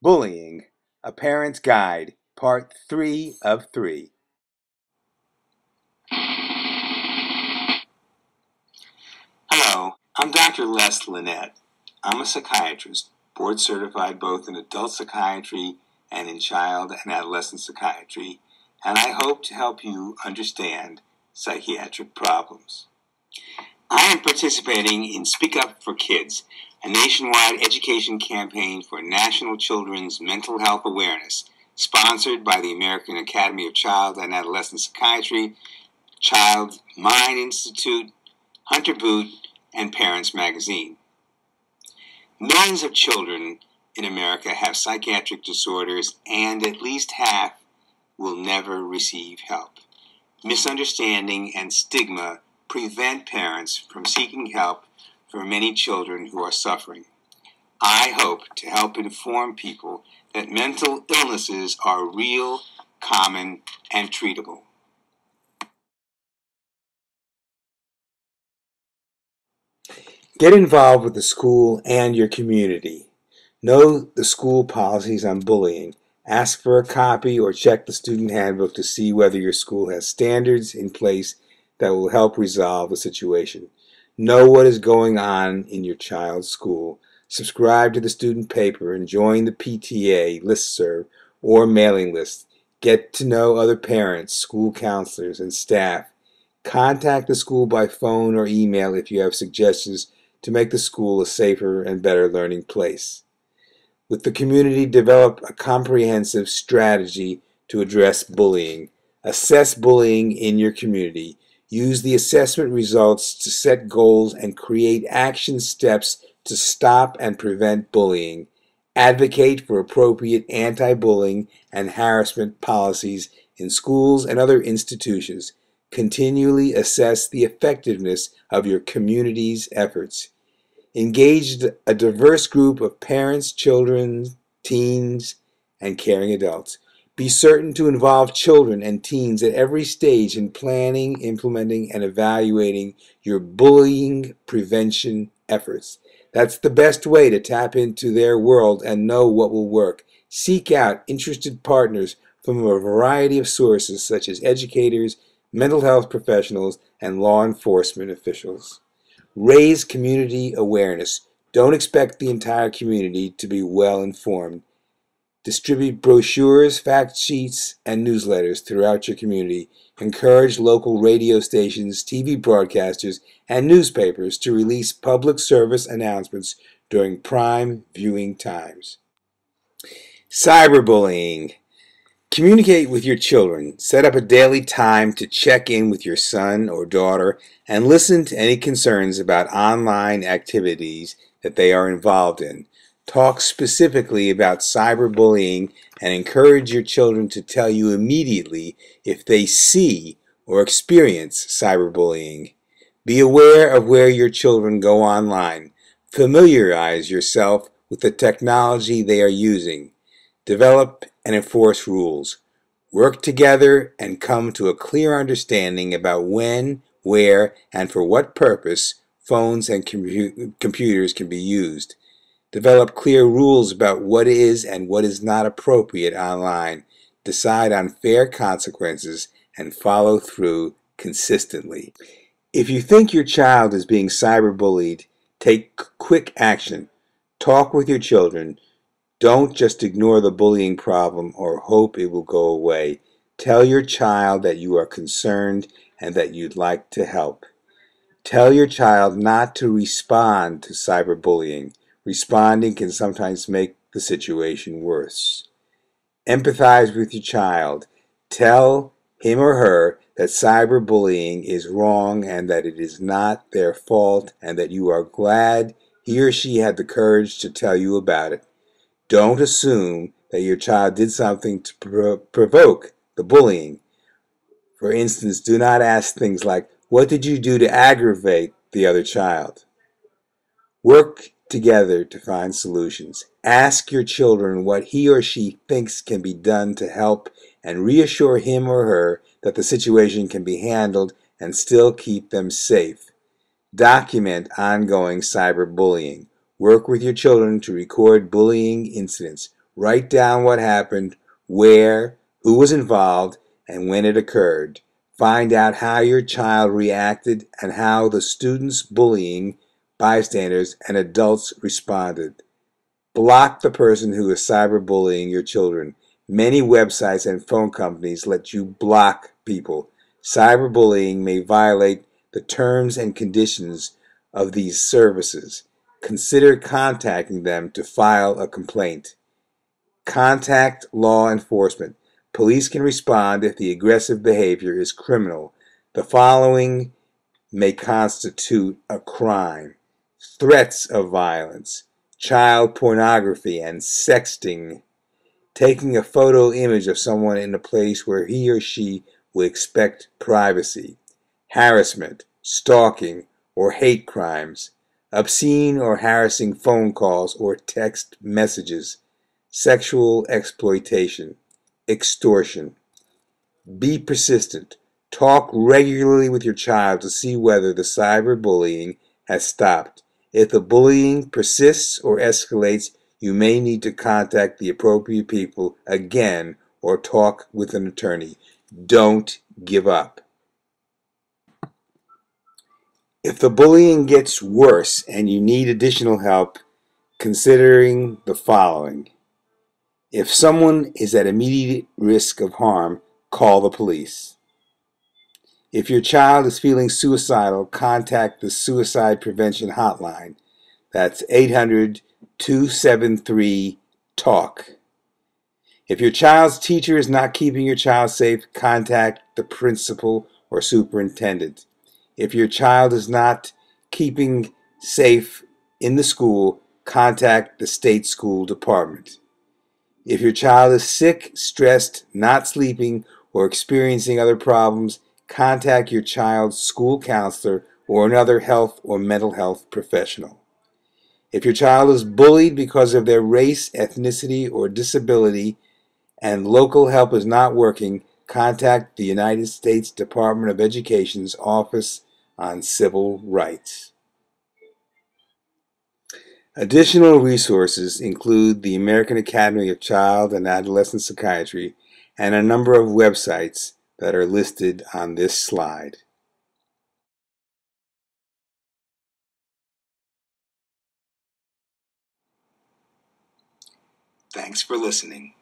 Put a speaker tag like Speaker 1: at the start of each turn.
Speaker 1: Bullying, A Parent's Guide, Part 3 of 3.
Speaker 2: Hello, I'm Dr. Les Linet. I'm a psychiatrist, board certified both in adult psychiatry and in child and adolescent psychiatry, and I hope to help you understand psychiatric problems. I am participating in Speak Up for Kids, a nationwide education campaign for national children's mental health awareness, sponsored by the American Academy of Child and Adolescent Psychiatry, Child Mind Institute, Hunter Boot, and Parents Magazine. Millions of children in America have psychiatric disorders, and at least half will never receive help. Misunderstanding and stigma prevent parents from seeking help for many children who are suffering. I hope to help inform people that mental illnesses are real, common, and treatable.
Speaker 1: Get involved with the school and your community. Know the school policies on bullying. Ask for a copy or check the student handbook to see whether your school has standards in place that will help resolve the situation. Know what is going on in your child's school. Subscribe to the student paper and join the PTA listserv or mailing list. Get to know other parents, school counselors, and staff. Contact the school by phone or email if you have suggestions to make the school a safer and better learning place. With the community, develop a comprehensive strategy to address bullying. Assess bullying in your community. Use the assessment results to set goals and create action steps to stop and prevent bullying. Advocate for appropriate anti-bullying and harassment policies in schools and other institutions. Continually assess the effectiveness of your community's efforts. Engage a diverse group of parents, children, teens, and caring adults. Be certain to involve children and teens at every stage in planning, implementing, and evaluating your bullying prevention efforts. That's the best way to tap into their world and know what will work. Seek out interested partners from a variety of sources such as educators, mental health professionals, and law enforcement officials. Raise community awareness. Don't expect the entire community to be well informed. Distribute brochures, fact sheets, and newsletters throughout your community. Encourage local radio stations, TV broadcasters, and newspapers to release public service announcements during prime viewing times. Cyberbullying. Communicate with your children. Set up a daily time to check in with your son or daughter and listen to any concerns about online activities that they are involved in. Talk specifically about cyberbullying and encourage your children to tell you immediately if they see or experience cyberbullying. Be aware of where your children go online. Familiarize yourself with the technology they are using. Develop and enforce rules. Work together and come to a clear understanding about when, where, and for what purpose phones and computers can be used. Develop clear rules about what is and what is not appropriate online. Decide on fair consequences and follow through consistently. If you think your child is being cyberbullied, take quick action. Talk with your children. Don't just ignore the bullying problem or hope it will go away. Tell your child that you are concerned and that you'd like to help. Tell your child not to respond to cyberbullying. Responding can sometimes make the situation worse. Empathize with your child. Tell him or her that cyberbullying is wrong and that it is not their fault and that you are glad he or she had the courage to tell you about it. Don't assume that your child did something to provoke the bullying. For instance, do not ask things like, "What did you do to aggravate the other child?" Work together to find solutions. Ask your children what he or she thinks can be done to help and reassure him or her that the situation can be handled and still keep them safe. Document ongoing cyberbullying. Work with your children to record bullying incidents. Write down what happened, where, who was involved, and when it occurred. Find out how your child reacted and how the students bullying, bystanders, and adults responded. Block the person who is cyberbullying your children. Many websites and phone companies let you block people. Cyberbullying may violate the terms and conditions of these services. Consider contacting them to file a complaint. Contact law enforcement. Police can respond if the aggressive behavior is criminal. The following may constitute a crime: threats of violence, child pornography and sexting, taking a photo image of someone in a place where he or she would expect privacy, harassment, stalking, or hate crimes, obscene or harassing phone calls or text messages, sexual exploitation, extortion. Be persistent. Talk regularly with your child to see whether the cyberbullying has stopped. If the bullying persists or escalates, you may need to contact the appropriate people again or talk with an attorney. Don't give up. If the bullying gets worse and you need additional help, considering the following. If someone is at immediate risk of harm, call the police. If your child is feeling suicidal, contact the Suicide Prevention Hotline. That's 800-273-TALK. If your child's teacher is not keeping your child safe, contact the principal or superintendent. If your child is not keeping safe in the school, contact the state school department. If your child is sick, stressed, not sleeping, or experiencing other problems, contact your child's school counselor or another health or mental health professional. If your child is bullied because of their race, ethnicity, or disability, and local help is not working, contact the United States Department of Education's Office on Civil Rights. Additional resources include the American Academy of Child and Adolescent Psychiatry and a number of websites that are listed on this slide.
Speaker 2: Thanks for listening.